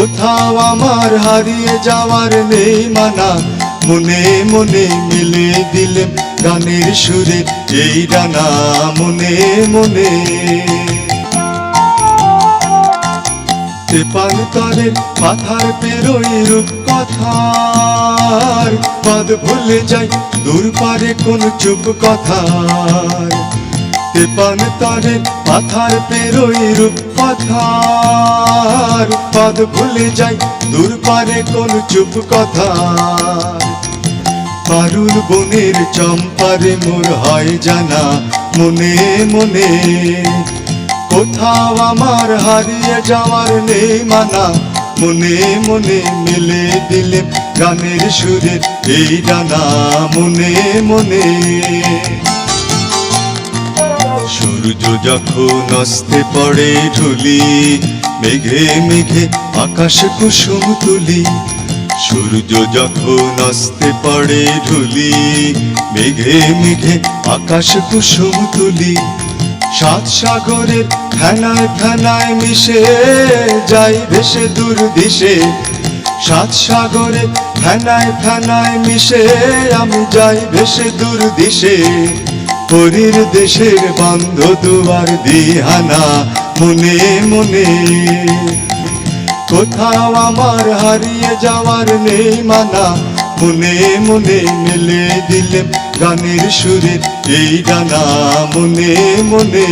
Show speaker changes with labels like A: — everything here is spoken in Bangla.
A: কোথাও আমার হারিয়ে যাওয়ার নেই মানা, মনে মনে মিলে দিলেম গানের সুরে এই ডানা মনে মনে। তেপান্তরের পাথার পেরোই রূপকথার, পদ ভুলে যাই দূর পারে কোন চুপ কথার। তেপান্তরের পাথার পেরোই রূপকথার, পদ ভুলে যাই দূর পারে কোন চুপ কথার। পারুল বনের চম্পারে মোর হয় জানা মনে মনে, কোথাও আমার হারিয়ে যাওয়ার নেই মানা, মনে মনে মিলে দিলেম গানের সুরে এই ডানা মনে মনে। সূর্য যখন অস্তে পড়ে ঢুলি, মেঘে মেঘে আকাশ কুসুম তুলি। সূর্য যখন অস্তে পড়ে ঢুলি, মেঘে মেঘে আকাশ কুসুম তুলি। সাত সাগরের ফেনায় ফেনায় মিশে যাই ভেসে দূর দিশে। সাত সাগরের ফেনায় ফেনায় মিশে আমি যাই ভেসে দূর দিশে। পরীর দেশের বন্ধ দুয়ার দিহানা মনে মনে, কোথাও আমার হারিয়ে যাওয়ার নেই মানা, মনে মনে মিলে দিলেম গানের সুরে এই ডানা মনে মনে।